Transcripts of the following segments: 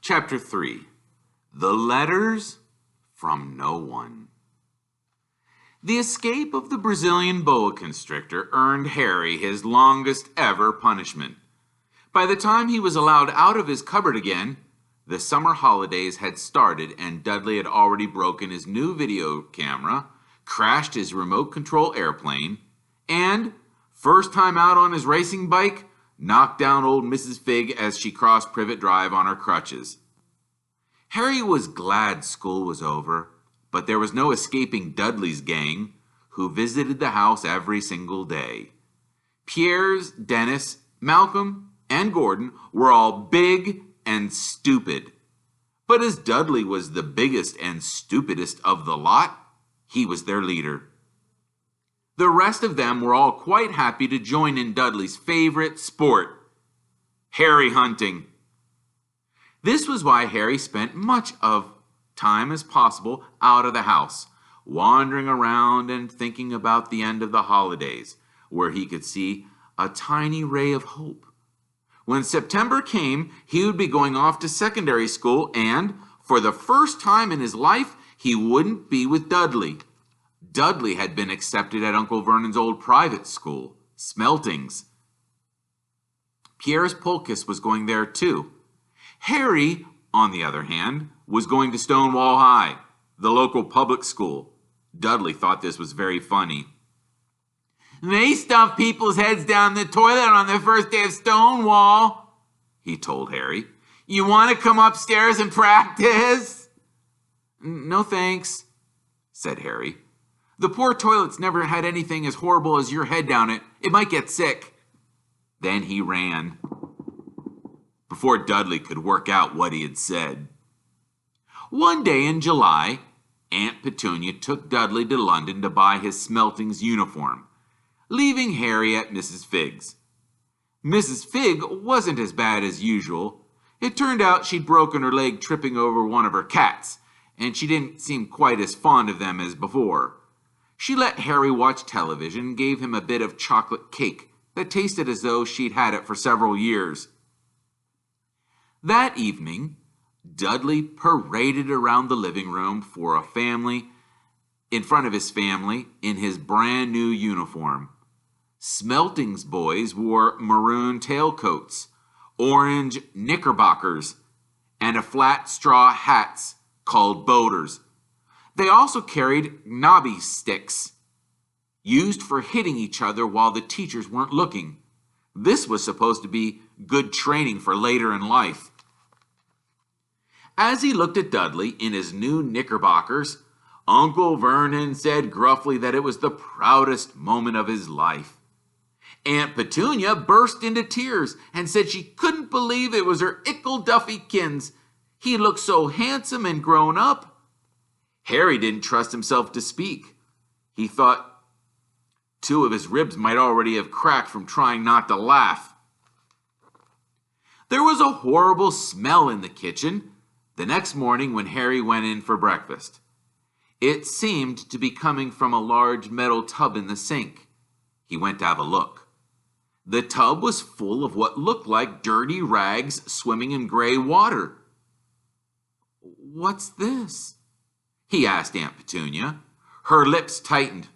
Chapter 3. The Letters from No One. The escape of the Brazilian boa constrictor earned Harry his longest ever punishment. By the time he was allowed out of his cupboard again, the summer holidays had started and Dudley had already broken his new video camera, crashed his remote control airplane, and, first time out on his racing bike, knocked down old Mrs. Figg as she crossed Privet Drive on her crutches. Harry was glad school was over, but there was no escaping Dudley's gang, who visited the house every single day. Piers, Dennis, Malcolm, and Gordon were all big and stupid. But as Dudley was the biggest and stupidest of the lot, he was their leader. The rest of them were all quite happy to join in Dudley's favorite sport, Harry hunting. This was why Harry spent much of time as possible out of the house, wandering around and thinking about the end of the holidays, where he could see a tiny ray of hope. When September came, he would be going off to secondary school and, for the first time in his life, he wouldn't be with Dudley. Dudley had been accepted at Uncle Vernon's old private school, Smeltings. Pierre's Polkis was going there too. Harry, on the other hand, was going to Stonewall High, the local public school. Dudley thought this was very funny. "They stuff people's heads down the toilet on the first day of Stonewall," he told Harry. "You want to come upstairs and practice?" "No thanks," said Harry. "The poor toilet's never had anything as horrible as your head down it. It might get sick." Then he ran, before Dudley could work out what he had said. One day in July, Aunt Petunia took Dudley to London to buy his Smeltings uniform, leaving Harry at Mrs. Figg's. Mrs. Figg wasn't as bad as usual. It turned out she'd broken her leg tripping over one of her cats, and she didn't seem quite as fond of them as before. She let Harry watch television and gave him a bit of chocolate cake that tasted as though she'd had it for several years. That evening, Dudley paraded around the living room in front of his family in his brand new uniform. Smeltings boys wore maroon tailcoats, orange knickerbockers, and a flat straw hats called boaters. They also carried knobby sticks, used for hitting each other while the teachers weren't looking. This was supposed to be good training for later in life. As he looked at Dudley in his new knickerbockers, Uncle Vernon said gruffly that it was the proudest moment of his life. Aunt Petunia burst into tears and said she couldn't believe it was her Ickle Duffy kins. He looked so handsome and grown up. Harry didn't trust himself to speak. He thought 2 of his ribs might already have cracked from trying not to laugh. There was a horrible smell in the kitchen the next morning when Harry went in for breakfast. It seemed to be coming from a large metal tub in the sink. He went to have a look. The tub was full of what looked like dirty rags swimming in gray water. "What's this?" he asked Aunt Petunia. Her lips tightened,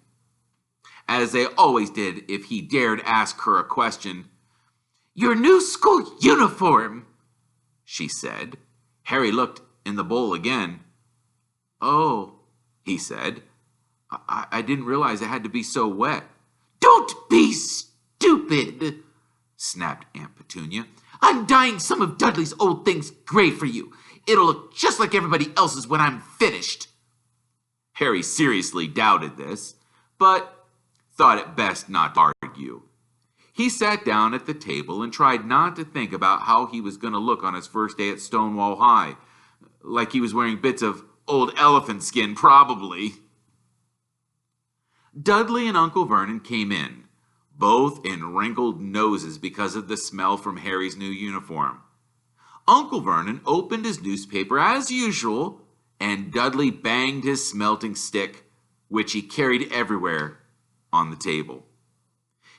as they always did if he dared ask her a question. "Your new school uniform," she said. Harry looked in the bowl again. "Oh," he said. I didn't realize it had to be so wet." "Don't be stupid," snapped Aunt Petunia. "I'm dyeing some of Dudley's old things gray for you. It'll look just like everybody else's when I'm finished." Harry seriously doubted this, but thought it best not to argue. He sat down at the table and tried not to think about how he was going to look on his first day at Stonewall High, like he was wearing bits of old elephant skin, probably. Dudley and Uncle Vernon came in, both in wrinkled noses because of the smell from Harry's new uniform. Uncle Vernon opened his newspaper as usual, and Dudley banged his smelting stick, which he carried everywhere, on the table.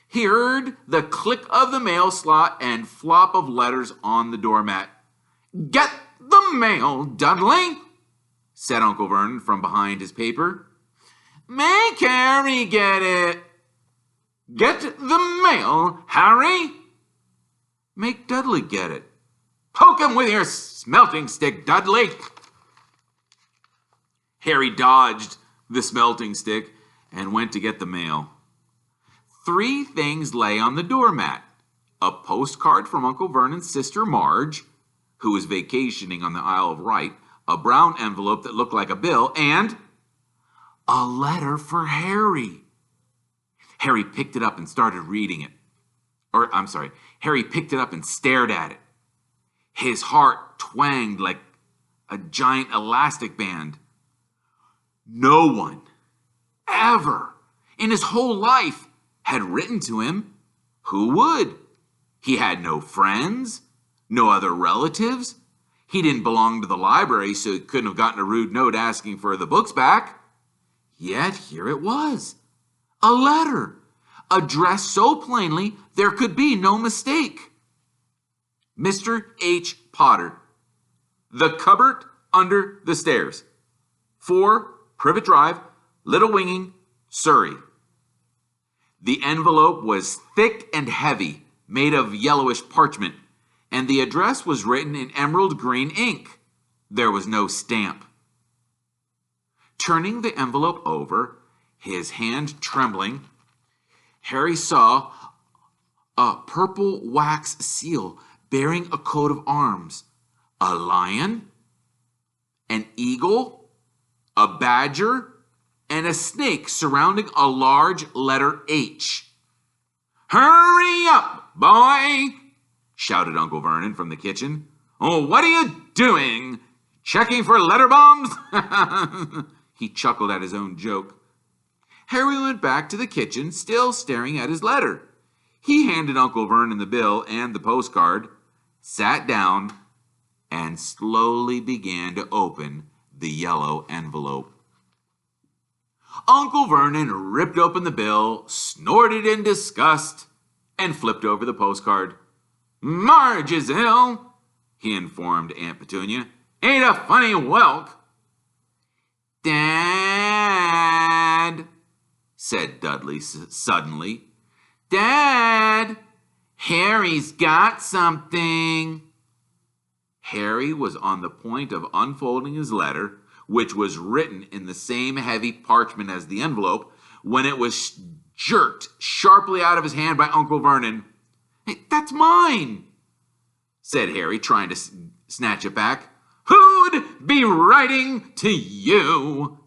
He heard the click of the mail slot and flop of letters on the doormat. "Get the mail, Dudley," said Uncle Vernon from behind his paper. "Make Harry get it." "Get the mail, Harry." "Make Dudley get it." "Poke him with your smelting stick, Dudley." Harry dodged the smelting stick and went to get the mail. 3 things lay on the doormat: a postcard from Uncle Vernon's sister Marge, who was vacationing on the Isle of Wight, a brown envelope that looked like a bill, and a letter for Harry. Harry picked it up and started reading it. Harry picked it up and stared at it. His heart twanged like a giant elastic band. No one, ever, in his whole life, had written to him. Who would? He had no friends, no other relatives. He didn't belong to the library, so he couldn't have gotten a rude note asking for the books back. Yet here it was, a letter, addressed so plainly there could be no mistake. Mr. H. Potter, The Cupboard Under the Stairs, 4 Privet Drive, Little Winging, Surrey. The envelope was thick and heavy, made of yellowish parchment, and the address was written in emerald green ink. There was no stamp. Turning the envelope over, his hand trembling, Harry saw a purple wax seal bearing a coat of arms, a lion, an eagle, a badger, and a snake surrounding a large letter H. "Hurry up, boy!" shouted Uncle Vernon from the kitchen. "Oh, what are you doing? Checking for letter bombs?" He chuckled at his own joke. Harry went back to the kitchen, still staring at his letter. He handed Uncle Vernon the bill and the postcard, sat down, and slowly began to open the yellow envelope. Uncle Vernon ripped open the bill, snorted in disgust, and flipped over the postcard. "Marge is ill," he informed Aunt Petunia. "Ain't a funny whelk." "Dad," said Dudley suddenly. "Dad, Harry's got something." Harry was on the point of unfolding his letter, which was written in the same heavy parchment as the envelope, when it was jerked sharply out of his hand by Uncle Vernon. "Hey, that's mine," said Harry, trying to snatch it back. "Who'd be writing to you?"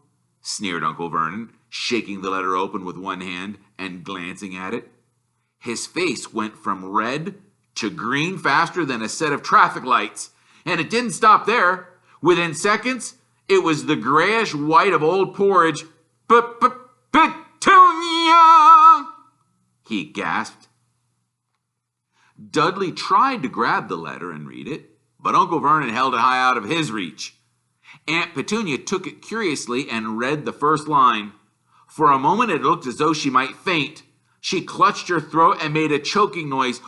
sneered Uncle Vernon, shaking the letter open with one hand and glancing at it. His face went from red to green faster than a set of traffic lights, and it didn't stop there. Within seconds, it was the grayish white of old porridge. "Petunia!" he gasped. Dudley tried to grab the letter and read it, but Uncle Vernon held it high out of his reach. Aunt Petunia took it curiously and read the first line. For a moment it looked as though she might faint. She clutched her throat and made a choking noise.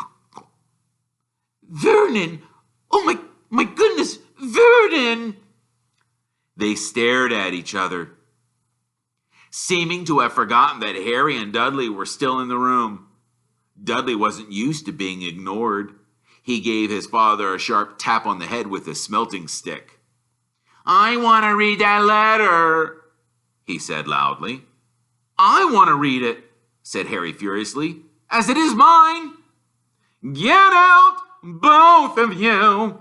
"Vernon! Oh my goodness, Vernon!" They stared at each other, seeming to have forgotten that Harry and Dudley were still in the room. Dudley wasn't used to being ignored. He gave his father a sharp tap on the head with a smelting stick. "I want to read that letter," he said loudly. "I want to read it," said Harry furiously, "as it is mine." "Get out, both of you,"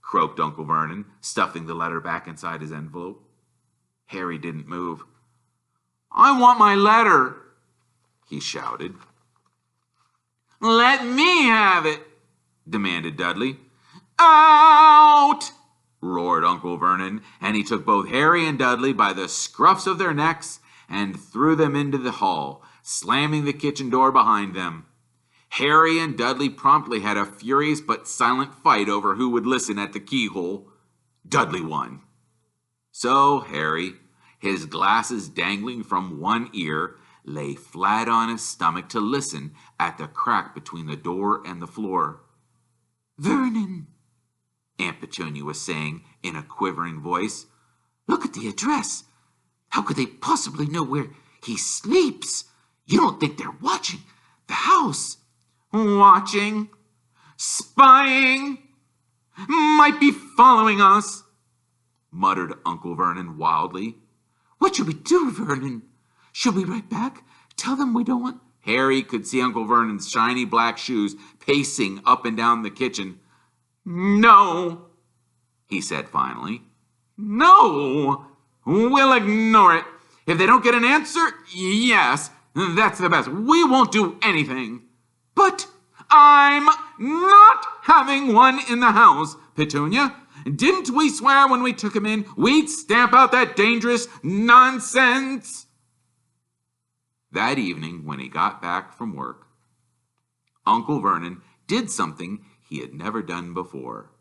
croaked Uncle Vernon, stuffing the letter back inside his envelope. Harry didn't move. "I want my letter," he shouted. "Let me have it," demanded Dudley. "Out!" roared Uncle Vernon, and he took both Harry and Dudley by the scruffs of their necks and threw them into the hall, slamming the kitchen door behind them. Harry and Dudley promptly had a furious but silent fight over who would listen at the keyhole. Dudley won. So Harry, his glasses dangling from one ear, lay flat on his stomach to listen at the crack between the door and the floor. "Vernon," Aunt Petunia was saying in a quivering voice. "Look at the address. How could they possibly know where he sleeps? You don't think they're watching the house?" "Watching? Spying? Might be following us," muttered Uncle Vernon wildly. "What should we do, Vernon? Should we write back? Tell them we don't want—" Harry could see Uncle Vernon's shiny black shoes pacing up and down the kitchen. "No," he said finally. "No, we'll ignore it. If they don't get an answer, yes, that's the best. We won't do anything." "But I'm not having one in the house, Petunia. Didn't we swear when we took him in we'd stamp out that dangerous nonsense?" That evening, when he got back from work, Uncle Vernon did something he had never done before.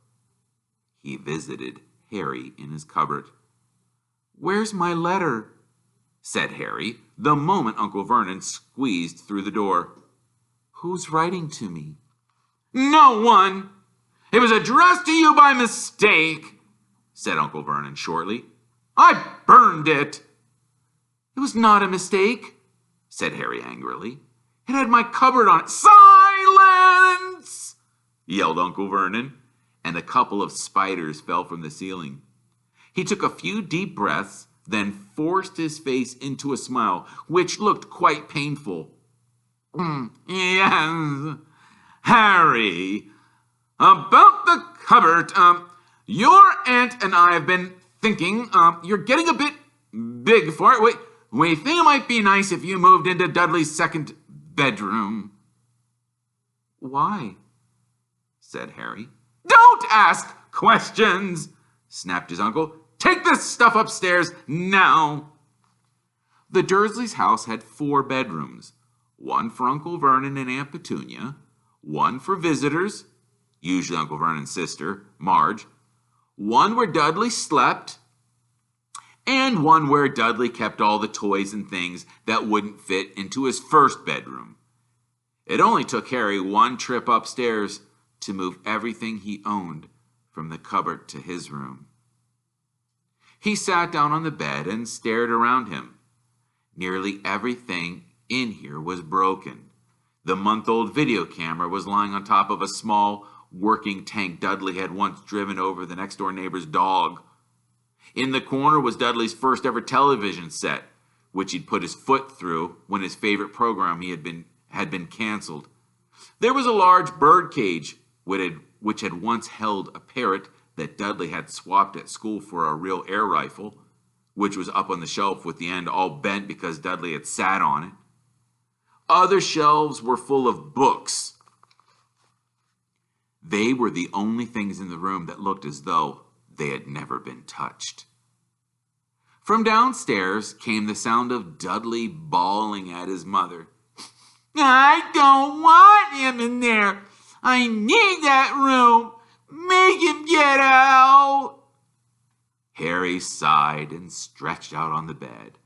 He visited Harry in his cupboard. "Where's my letter?" said Harry, the moment Uncle Vernon squeezed through the door. "Who's writing to me?" "No one. It was addressed to you by mistake," said Uncle Vernon shortly. "I burned it." "It was not a mistake," said Harry angrily. "It had my cupboard on it." "Silence!" yelled Uncle Vernon, and a couple of spiders fell from the ceiling. He took a few deep breaths, then forced his face into a smile, which looked quite painful. "Yes, Harry, about the cupboard. Your aunt and I have been thinking you're getting a bit big for it. We think it might be nice if you moved into Dudley's second bedroom." "Why?" said Harry. "Don't ask questions," snapped his uncle. "Take this stuff upstairs now." The Dursleys' house had 4 bedrooms, one for Uncle Vernon and Aunt Petunia, one for visitors, usually Uncle Vernon's sister, Marge, one where Dudley slept, and one where Dudley kept all the toys and things that wouldn't fit into his first bedroom. It only took Harry one trip upstairs to move everything he owned from the cupboard to his room. He sat down on the bed and stared around him. Nearly everything in here was broken. The month-old video camera was lying on top of a small working tank Dudley had once driven over the next-door neighbor's dog. In the corner was Dudley's first ever television set, which he'd put his foot through when his favorite program had been canceled. There was a large bird cage which had once held a parrot that Dudley had swapped at school for a real air rifle, which was up on the shelf with the end all bent because Dudley had sat on it. Other shelves were full of books. They were the only things in the room that looked as though they had never been touched. From downstairs came the sound of Dudley bawling at his mother. "I don't want him in there. I need that room. Make him get out." Harry sighed and stretched out on the bed.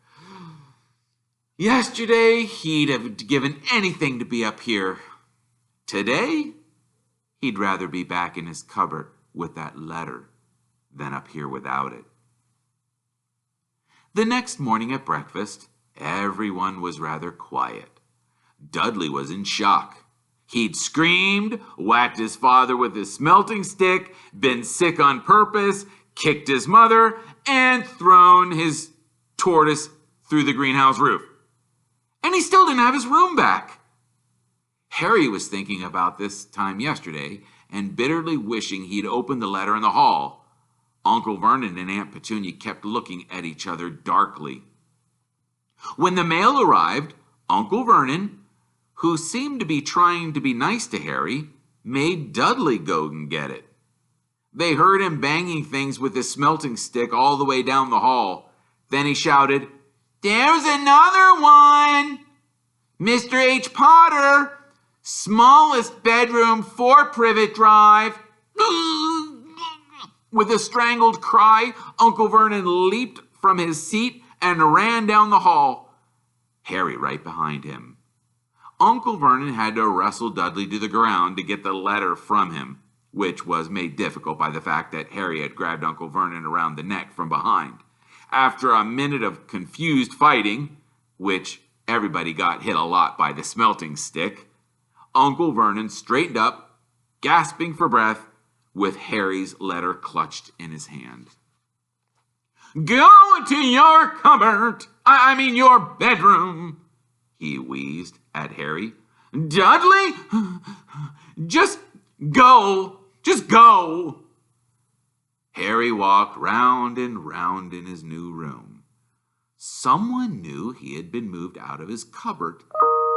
Yesterday, he'd have given anything to be up here. Today, he'd rather be back in his cupboard with that letter than up here without it. The next morning at breakfast, everyone was rather quiet. Dudley was in shock. He'd screamed, whacked his father with his smelting stick, been sick on purpose, kicked his mother, and thrown his tortoise through the greenhouse roof. And he still didn't have his room back. Harry was thinking about this time yesterday and bitterly wishing he'd opened the letter in the hall. Uncle Vernon and Aunt Petunia kept looking at each other darkly. When the mail arrived, Uncle Vernon, who seemed to be trying to be nice to Harry, made Dudley go and get it. They heard him banging things with his smelting stick all the way down the hall. Then he shouted, "There's another one! Mr. H. Potter, smallest bedroom, 4 Privet Drive." With a strangled cry, Uncle Vernon leaped from his seat and ran down the hall, Harry right behind him. Uncle Vernon had to wrestle Dudley to the ground to get the letter from him, which was made difficult by the fact that Harry had grabbed Uncle Vernon around the neck from behind. After a minute of confused fighting, which everybody got hit a lot by the smelting stick, Uncle Vernon straightened up, gasping for breath, with Harry's letter clutched in his hand. "Go to your cupboard, your bedroom," he wheezed at Harry. "Dudley, just go. Harry walked round and round in his new room. Someone knew he had been moved out of his cupboard,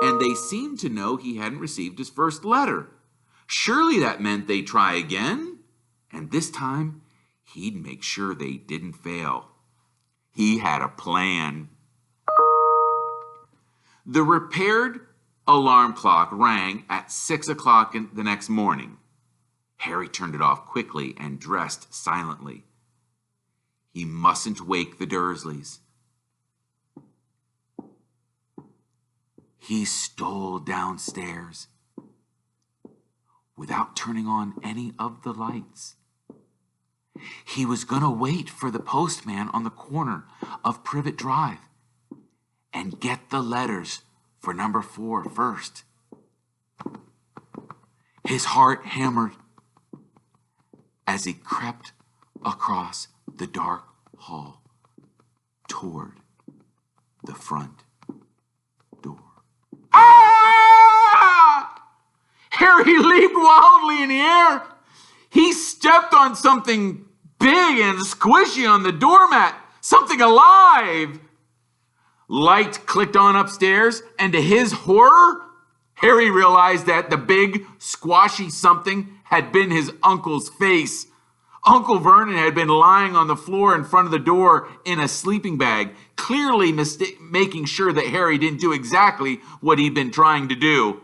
and they seemed to know he hadn't received his first letter. Surely that meant they'd try again, and this time he'd make sure they didn't fail. He had a plan. The repaired alarm clock rang at 6 o'clock the next morning. Harry turned it off quickly and dressed silently. He mustn't wake the Dursleys. He stole downstairs without turning on any of the lights. He was going to wait for the postman on the corner of Privet Drive and get the letters for number 4 first. His heart hammered as he crept across the dark hall toward the front door. Ah! Harry leaped wildly in the air. He stepped on something big and squishy on the doormat, something alive. Light clicked on upstairs, and to his horror, Harry realized that the big, squashy something had been his uncle's face. Uncle Vernon had been lying on the floor in front of the door in a sleeping bag, clearly making sure that Harry didn't do exactly what he'd been trying to do.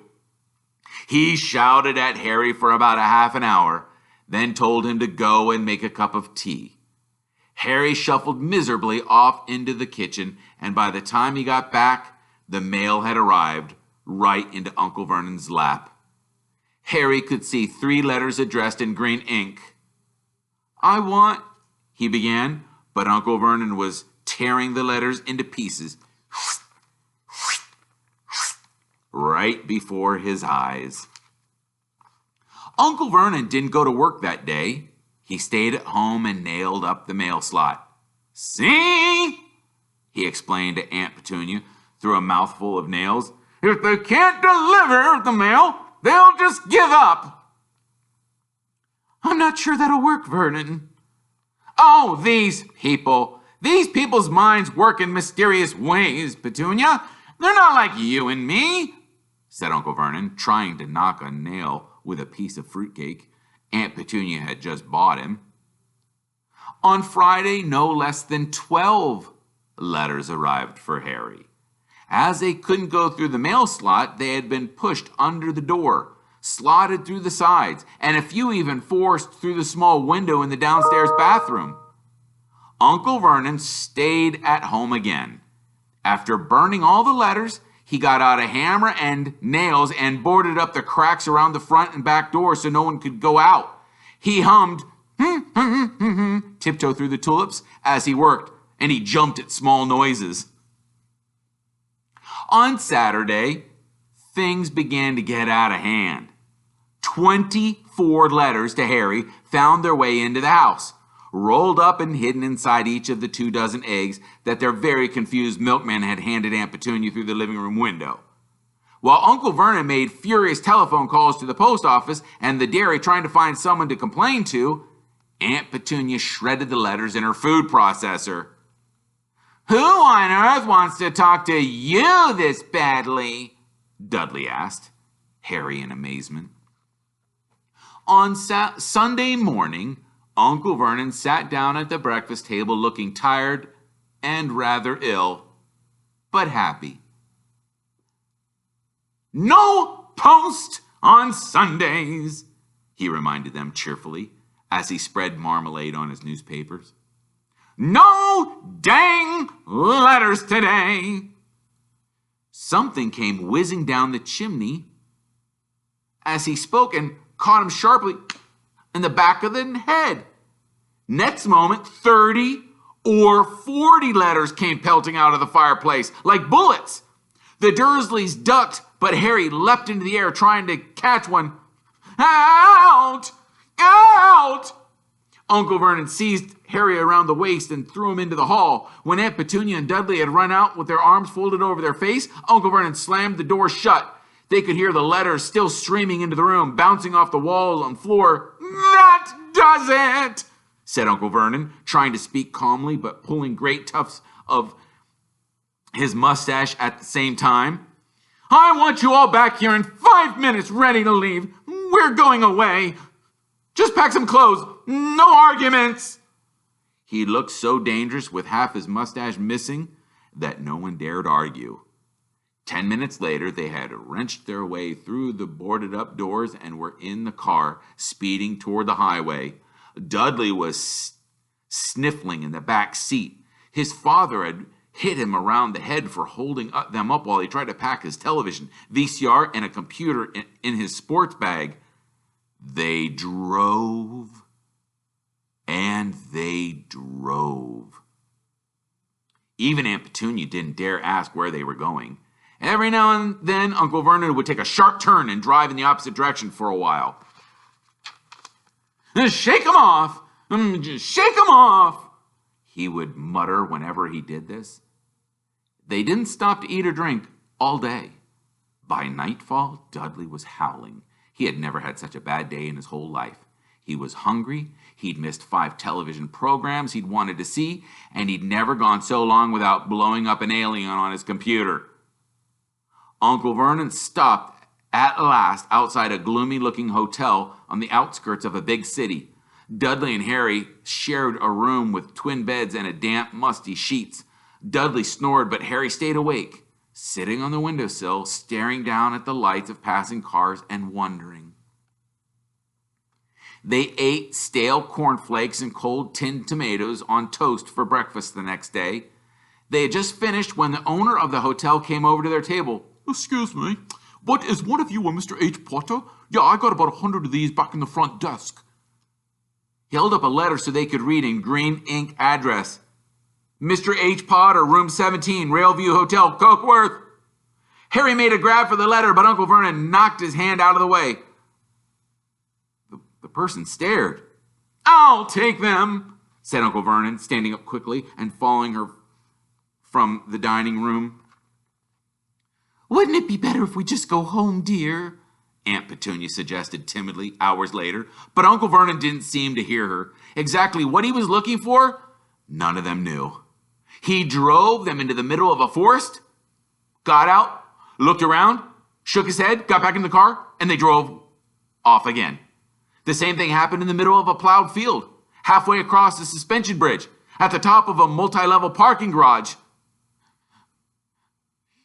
He shouted at Harry for about a half an hour, then told him to go and make a cup of tea. Harry shuffled miserably off into the kitchen, and by the time he got back, the mail had arrived right into Uncle Vernon's lap. Harry could see 3 letters addressed in green ink. "I want," he began, but Uncle Vernon was tearing the letters into pieces right before his eyes. Uncle Vernon didn't go to work that day. He stayed at home and nailed up the mail slot. "See?" he explained to Aunt Petunia through a mouthful of nails. "If they can't deliver the mail, they'll just give up." "I'm not sure that'll work, Vernon." "Oh, these people's minds work in mysterious ways, Petunia. They're not like you and me," said Uncle Vernon, trying to knock a nail with a piece of fruitcake Aunt Petunia had just bought him. On Friday, no less than 12 letters arrived for Harry. As they couldn't go through the mail slot, they had been pushed under the door, slotted through the sides, and a few even forced through the small window in the downstairs bathroom. Uncle Vernon stayed at home again. After burning all the letters, he got out a hammer and nails and boarded up the cracks around the front and back door so no one could go out. He hummed, tiptoe through the tulips as he worked, and he jumped at small noises. On Saturday, things began to get out of hand. 24 letters to Harry found their way into the house, rolled up and hidden inside each of the 24 eggs that their very confused milkman had handed Aunt Petunia through the living room window. While Uncle Vernon made furious telephone calls to the post office and the dairy trying to find someone to complain to, Aunt Petunia shredded the letters in her food processor. "Who on earth wants to talk to you this badly?" Dudley asked, Harry in amazement. On Sunday morning, Uncle Vernon sat down at the breakfast table looking tired and rather ill, but happy. "No post on Sundays," he reminded them cheerfully as he spread marmalade on his newspapers. "No dang letters today." Something came whizzing down the chimney as he spoke and caught him sharply in the back of the head. Next moment, 30 or 40 letters came pelting out of the fireplace like bullets. The Dursleys ducked, but Harry leapt into the air trying to catch one. Out! Out! Uncle Vernon seized Harry around the waist and threw him into the hall. When Aunt Petunia and Dudley had run out with their arms folded over their face, Uncle Vernon slammed the door shut. They could hear the letters still streaming into the room, bouncing off the walls and floor. That does it, said Uncle Vernon, trying to speak calmly but pulling great tufts of his mustache at the same time. I want you all back here in 5 minutes, ready to leave. We're going away. Just pack some clothes. No arguments. He looked so dangerous with half his mustache missing that no one dared argue. 10 minutes later, they had wrenched their way through the boarded-up doors and were in the car, speeding toward the highway. Dudley was sniffling in the back seat. His father had hit him around the head for holding them up while he tried to pack his television, VCR, and a computer in his sports bag. They drove, and they drove. Even Aunt Petunia didn't dare ask where they were going. Every now and then, Uncle Vernon would take a sharp turn and drive in the opposite direction for a while. Shake 'em off! Shake 'em off! He would mutter whenever he did this. They didn't stop to eat or drink all day. By nightfall, Dudley was howling. He had never had such a bad day in his whole life. He was hungry, he'd missed 5 television programs he'd wanted to see, and he'd never gone so long without blowing up an alien on his computer. Uncle Vernon stopped at last outside a gloomy-looking hotel on the outskirts of a big city. Dudley and Harry shared a room with twin beds and a damp, musty sheets. Dudley snored, but Harry stayed awake, sitting on the windowsill, staring down at the lights of passing cars and wondering. They ate stale cornflakes and cold tinned tomatoes on toast for breakfast the next day. They had just finished when the owner of the hotel came over to their table. Excuse me, but is one of you a Mr. H. Potter? Yeah, I got about 100 of these back in the front desk. He held up a letter so they could read in green ink address. Mr. H. Potter, room 17, Railview Hotel, Cokeworth. Harry made a grab for the letter, but Uncle Vernon knocked his hand out of the way. The person stared. I'll take them, said Uncle Vernon, standing up quickly and following her from the dining room. Wouldn't it be better if we just go home, dear? Aunt Petunia suggested timidly hours later, but Uncle Vernon didn't seem to hear her. Exactly what he was looking for, none of them knew. He drove them into the middle of a forest, got out, looked around, shook his head, got back in the car, and they drove off again. The same thing happened in the middle of a plowed field, halfway across the suspension bridge, at the top of a multi-level parking garage.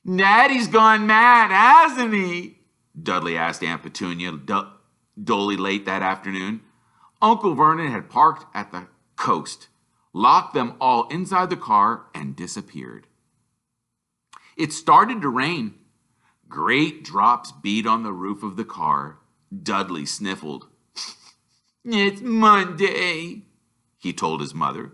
Daddy's gone mad, hasn't he? Dudley asked Aunt Petunia dully late that afternoon. Uncle Vernon had parked at the coast, locked them all inside the car, and disappeared. It started to rain. Great drops beat on the roof of the car. Dudley sniffled. It's Monday, he told his mother.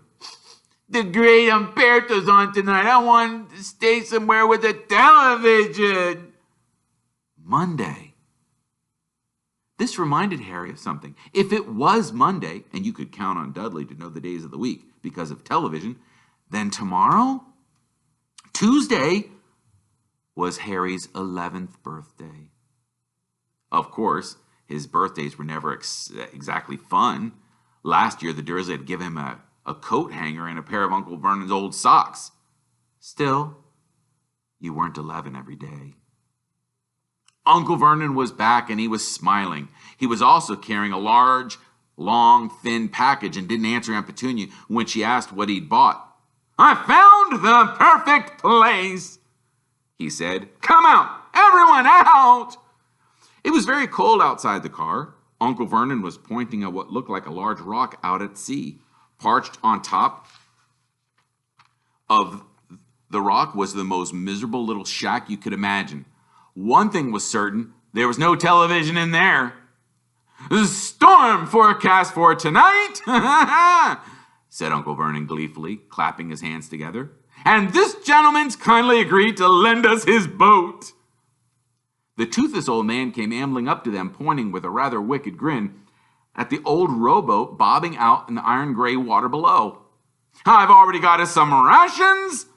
The great Umberto's on tonight. I want to stay somewhere with a television. Monday. This reminded Harry of something. If it was Monday, and you could count on Dudley to know the days of the week because of television, then tomorrow, Tuesday, was Harry's 11th birthday. Of course, his birthdays were never exactly fun. Last year, the Dursleys had given him a coat hanger and a pair of Uncle Vernon's old socks. Still, you weren't 11 every day. Uncle Vernon was back and he was smiling. He was also carrying a large, long, thin package and didn't answer Aunt Petunia when she asked what he'd bought. I found the perfect place, he said. Come out, everyone out! It was very cold outside the car. Uncle Vernon was pointing at what looked like a large rock out at sea. Parched on top of the rock was the most miserable little shack you could imagine. One thing was certain, there was no television in there. "Storm forecast for tonight," said Uncle Vernon gleefully, clapping his hands together. "And this gentleman's kindly agreed to lend us his boat." The toothless old man came ambling up to them, pointing with a rather wicked grin at the old rowboat bobbing out in the iron-gray water below. "I've already got us some rations,"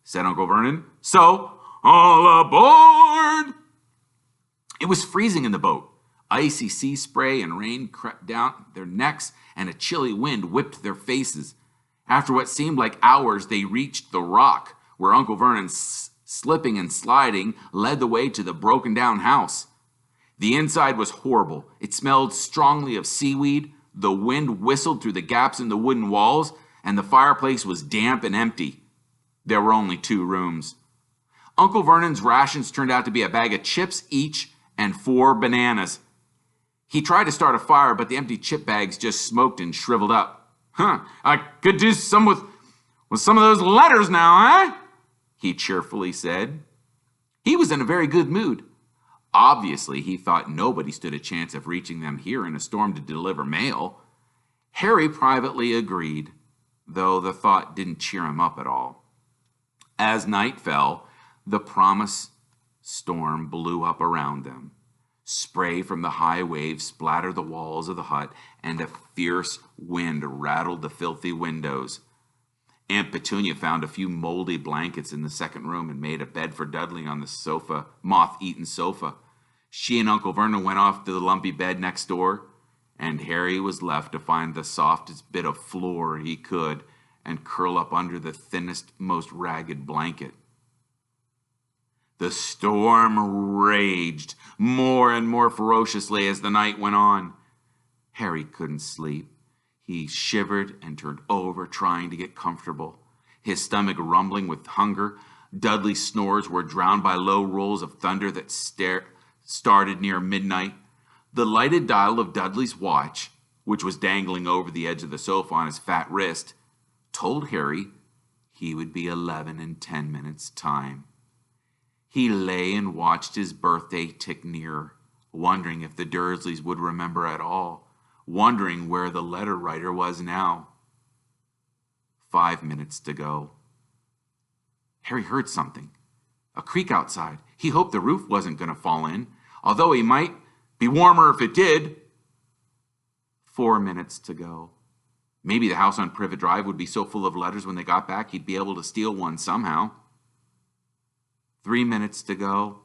said Uncle Vernon, "so all aboard." It was freezing in the boat. Icy sea spray and rain crept down their necks, and a chilly wind whipped their faces. After what seemed like hours, they reached the rock, where Uncle Vernon, slipping and sliding, led the way to the broken-down house. The inside was horrible. It smelled strongly of seaweed, the wind whistled through the gaps in the wooden walls, and the fireplace was damp and empty. There were only 2 rooms. Uncle Vernon's rations turned out to be a bag of chips each and 4 bananas. He tried to start a fire, but the empty chip bags just smoked and shriveled up. "I could do some with some of those letters now, eh?" he cheerfully said. He was in a very good mood. Obviously, he thought nobody stood a chance of reaching them here in a storm to deliver mail. Harry privately agreed, though the thought didn't cheer him up at all. As night fell, the promised storm blew up around them. Spray from the high waves splattered the walls of the hut, and a fierce wind rattled the filthy windows. Aunt Petunia found a few moldy blankets in the second room and made a bed for Dudley on the moth-eaten sofa. She and Uncle Vernon went off to the lumpy bed next door, and Harry was left to find the softest bit of floor he could and curl up under the thinnest, most ragged blanket. The storm raged more and more ferociously as the night went on. Harry couldn't sleep. He shivered and turned over, trying to get comfortable, his stomach rumbling with hunger. Dudley's snores were drowned by low rolls of thunder that started near midnight. The lighted dial of Dudley's watch, which was dangling over the edge of the sofa on his fat wrist, told Harry he would be 11 in 10 minutes' time. He lay and watched his birthday tick nearer, wondering if the Dursleys would remember at all, wondering where the letter writer was now. 5 minutes to go. Harry heard something. A creak outside. He hoped the roof wasn't going to fall in, although he might be warmer if it did. 4 minutes to go. Maybe the house on Privet Drive would be so full of letters when they got back he'd be able to steal one somehow. 3 minutes to go.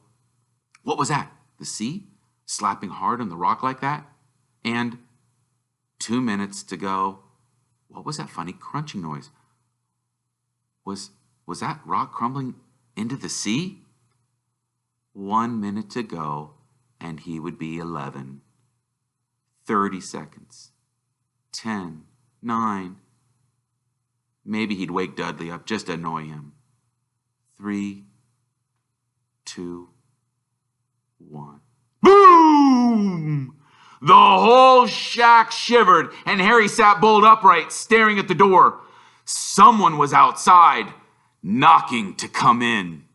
What was that? The sea? Slapping hard on the rock like that? And 2 minutes to go. What was that funny crunching noise? Was that rock crumbling into the sea? 1 minute to go, and he would be 11. 30 seconds. 10, 9. Maybe he'd wake Dudley up just to annoy him. 3, 2, 1. Boom! The whole shack shivered, and Harry sat bolt upright, staring at the door. Someone was outside, knocking to come in.